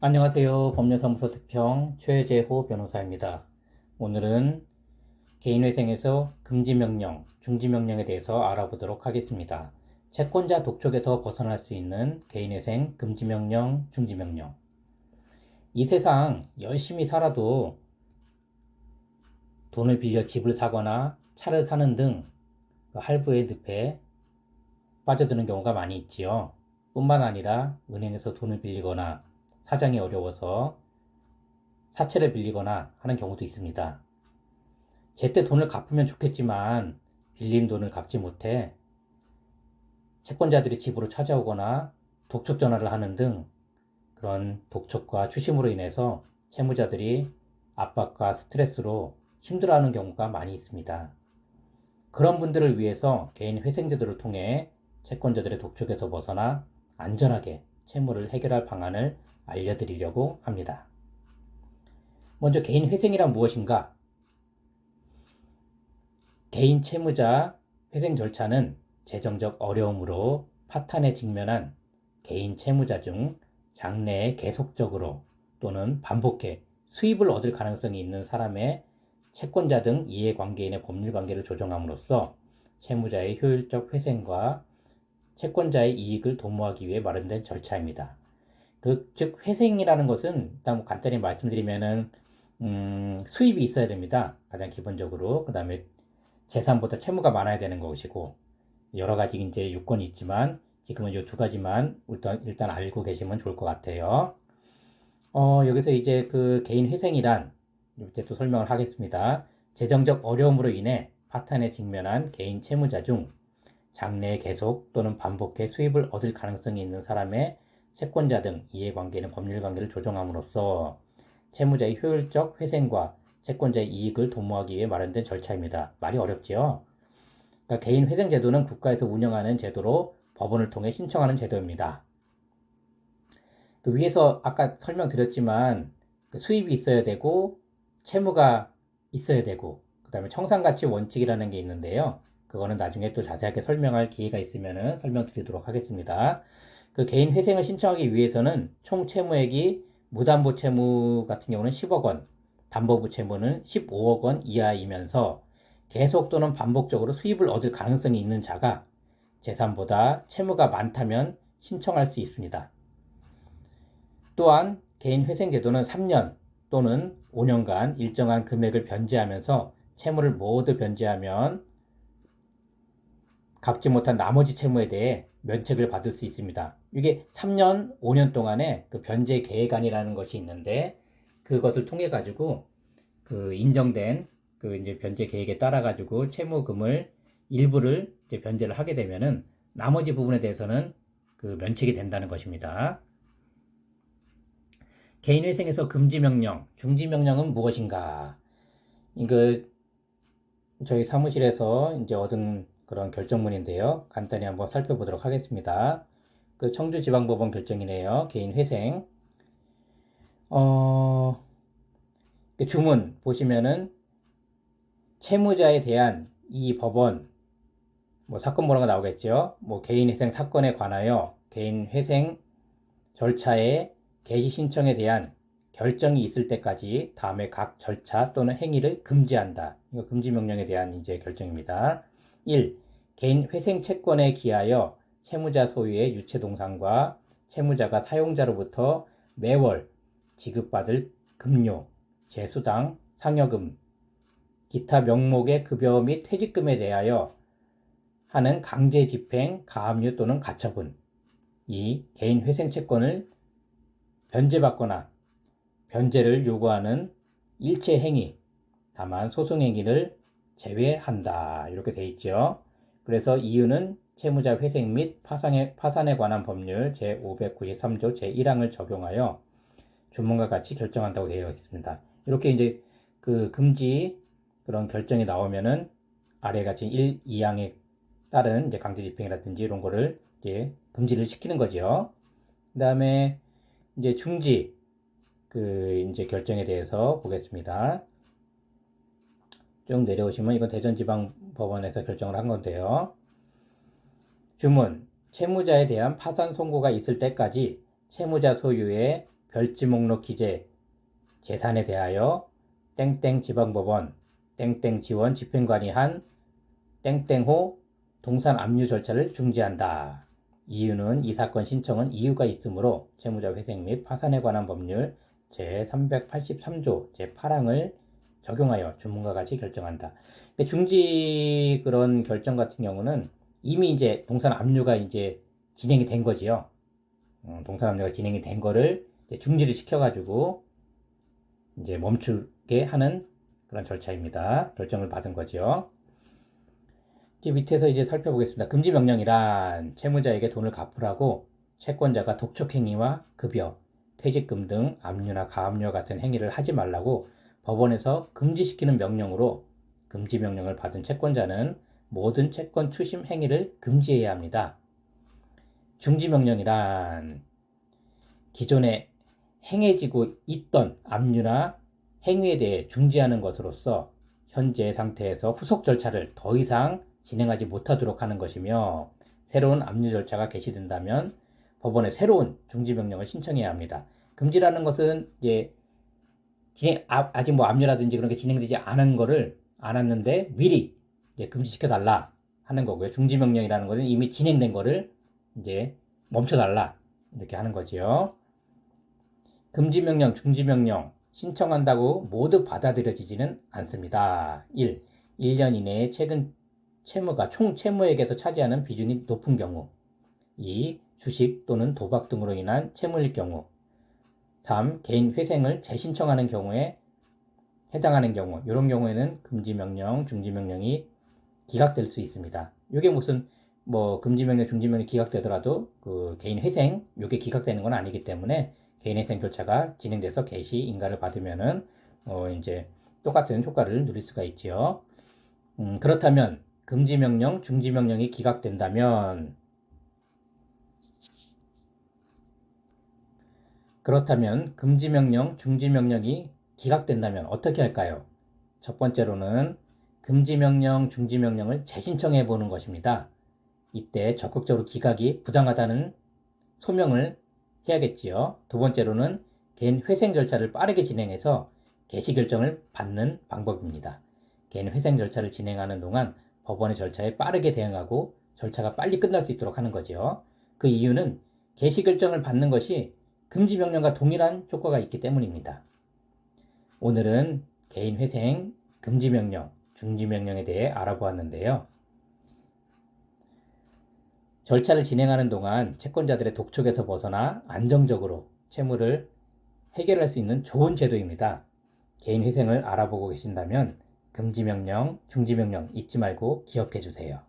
안녕하세요. 법률사무소 특평 최재호 변호사입니다. 오늘은 개인회생에서 금지명령, 중지명령에 대해서 알아보도록 하겠습니다. 채권자 독촉에서 벗어날 수 있는 개인회생, 금지명령, 중지명령. 이 세상 열심히 살아도 돈을 빌려 집을 사거나 차를 사는 등 할부의 늪에 빠져드는 경우가 많이 있지요. 뿐만 아니라 은행에서 돈을 빌리거나 사정이 어려워서 사채를 빌리거나 하는 경우도 있습니다. 제때 돈을 갚으면 좋겠지만 빌린 돈을 갚지 못해 채권자들이 집으로 찾아오거나 독촉 전화를 하는 등 그런 독촉과 추심으로 인해서 채무자들이 압박과 스트레스로 힘들어하는 경우가 많이 있습니다. 그런 분들을 위해서 개인 회생제도를 통해 채권자들의 독촉에서 벗어나 안전하게 채무를 해결할 방안을 알려드리려고 합니다. 먼저 개인 회생이란 무엇인가? 개인 채무자 회생 절차는 재정적 어려움으로 파탄에 직면한 개인 채무자 중 장래에 계속적으로 또는 반복해 수입을 얻을 가능성이 있는 사람의 채권자 등 이해관계인의 법률관계를 조정함으로써 채무자의 효율적 회생과 채권자의 이익을 도모하기 위해 마련된 절차입니다. 즉 회생이라는 것은 일단 간단히 말씀드리면은 수입이 있어야 됩니다. 가장 기본적으로. 그 다음에 재산보다 채무가 많아야 되는 것이고, 여러 가지 이제 요건이 있지만 지금은 이 두 가지만 일단 알고 계시면 좋을 것 같아요. 여기서 이제 그 개인 회생이란 이때 또 설명을 하겠습니다. 재정적 어려움으로 인해 파탄에 직면한 개인 채무자 중 장래에 계속 또는 반복해 수입을 얻을 가능성이 있는 사람의 채권자 등 이해관계는 법률관계를 조정함으로써 채무자의 효율적 회생과 채권자의 이익을 도모하기 위해 마련된 절차입니다. 말이 어렵지요? 그러니까 개인 회생 제도는 국가에서 운영하는 제도로 법원을 통해 신청하는 제도입니다. 그 위에서 아까 설명드렸지만 그 수입이 있어야 되고 채무가 있어야 되고 그 다음에 청산가치 원칙이라는 게 있는데요. 그거는 나중에 또 자세하게 설명할 기회가 있으면 설명드리도록 하겠습니다. 그 개인 회생을 신청하기 위해서는 총 채무액이 무담보 채무 같은 경우는 10억 원, 담보부 채무는 15억 원 이하이면서 계속 또는 반복적으로 수입을 얻을 가능성이 있는 자가 재산보다 채무가 많다면 신청할 수 있습니다. 또한 개인 회생 제도는 3년 또는 5년간 일정한 금액을 변제하면서 채무를 모두 변제하면 갚지 못한 나머지 채무에 대해 면책을 받을 수 있습니다. 이게 3년, 5년 동안에 그 변제 계획안이라는 것이 있는데 그것을 통해 가지고 그 인정된 그 이제 변제 계획에 따라 가지고 채무금을 일부를 이제 변제를 하게 되면은 나머지 부분에 대해서는 그 면책이 된다는 것입니다. 개인회생에서 금지명령, 중지명령은 무엇인가? 이거 저희 사무실에서 이제 얻은 그런 결정문인데요. 간단히 한번 살펴보도록 하겠습니다. 그 청주지방법원 결정이네요. 개인회생. 그 주문 보시면은 채무자에 대한 이 법원 뭐 사건 번호가 나오겠죠. 뭐 개인회생 사건에 관하여 개인회생 절차의 개시 신청에 대한 결정이 있을 때까지 다음에 각 절차 또는 행위를 금지한다. 이거 금지명령에 대한 이제 결정입니다. 1. 개인 회생 채권에 기하여 채무자 소유의 유체동산과 채무자가 사용자로부터 매월 지급받을 급료, 제수당, 상여금, 기타 명목의 급여 및 퇴직금에 대하여 하는 강제 집행, 가압류 또는 가처분. 2. 개인 회생 채권을 변제받거나 변제를 요구하는 일체 행위, 다만 소송 행위를 제외한다. 이렇게 돼 있죠. 그래서 이유는 채무자 회생 및 파산에 관한 법률 제593조 제1항을 적용하여 주문과 같이 결정한다고 되어 있습니다. 이렇게 이제 그 금지 그런 결정이 나오면은 아래 같이 1, 2항에 따른 이제 강제 집행이라든지 이런 거를 이제 금지를 시키는 거죠. 그 다음에 이제 중지 그 이제 결정에 대해서 보겠습니다. 쭉 내려오시면 이건 대전지방법원에서 결정을 한 건데요. 주문, 채무자에 대한 파산 선고가 있을 때까지 채무자 소유의 별지 목록 기재 재산에 대하여 땡땡 지방법원 땡땡 지원 집행관이 한 땡땡호 동산 압류 절차를 중지한다. 이유는 이 사건 신청은 이유가 있으므로 채무자 회생 및 파산에 관한 법률 제383조 제8항을 적용하여 주문과 같이 결정한다. 중지 그런 결정 같은 경우는 이미 이제 동산 압류가 이제 진행이 된 거지요. 동산 압류가 진행이 된 거를 이제 중지를 시켜가지고 이제 멈추게 하는 그런 절차입니다. 결정을 받은 거죠. 이제 밑에서 이제 살펴보겠습니다. 금지 명령이란 채무자에게 돈을 갚으라고 채권자가 독촉행위와 급여, 퇴직금 등 압류나 가압류와 같은 행위를 하지 말라고 법원에서 금지시키는 명령으로 금지 명령을 받은 채권자는 모든 채권 추심 행위를 금지해야 합니다. 중지 명령이란 기존에 행해지고 있던 압류나 행위에 대해 중지하는 것으로서 현재 상태에서 후속 절차를 더 이상 진행하지 못하도록 하는 것이며, 새로운 압류 절차가 개시된다면 법원에 새로운 중지 명령을 신청해야 합니다. 금지라는 것은 이제 아직 뭐 압류라든지 그런 게 진행되지 않았는데 미리 이제 금지시켜 달라 하는 거고요. 중지 명령이라는 것은 이미 진행된 거를 이제 멈춰 달라 이렇게 하는 거지요. 금지 명령, 중지 명령 신청한다고 모두 받아들여지지는 않습니다. 1년 이내에 최근 채무가 총 채무액에서 차지하는 비중이 높은 경우. 2. 주식 또는 도박 등으로 인한 채무일 경우. 3. 개인 회생을 재신청하는 경우에 해당하는 경우. 이런 경우에는 금지명령, 중지명령이 기각될 수 있습니다. 이게 무슨 뭐 금지명령, 중지명령이 기각되더라도 그 개인 회생, 이게 기각되는 건 아니기 때문에 개인 회생 절차가 진행돼서 개시 인가를 받으면은 이제 똑같은 효과를 누릴 수가 있지요. 그렇다면 금지명령, 중지명령이 기각된다면 금지명령, 중지명령이 기각된다면 어떻게 할까요? 첫 번째로는 금지명령, 중지명령을 재신청해 보는 것입니다. 이때 적극적으로 기각이 부당하다는 소명을 해야겠지요. 두 번째로는 개인 회생 절차를 빠르게 진행해서 개시 결정을 받는 방법입니다. 개인 회생 절차를 진행하는 동안 법원의 절차에 빠르게 대응하고 절차가 빨리 끝날 수 있도록 하는 거죠. 그 이유는 개시 결정을 받는 것이 금지 명령과 동일한 효과가 있기 때문입니다. 오늘은 개인 회생, 금지 명령, 중지 명령에 대해 알아보았는데요. 절차를 진행하는 동안 채권자들의 독촉에서 벗어나 안정적으로 채무를 해결할 수 있는 좋은 제도입니다. 개인 회생을 알아보고 계신다면 금지 명령, 중지 명령 잊지 말고 기억해 주세요.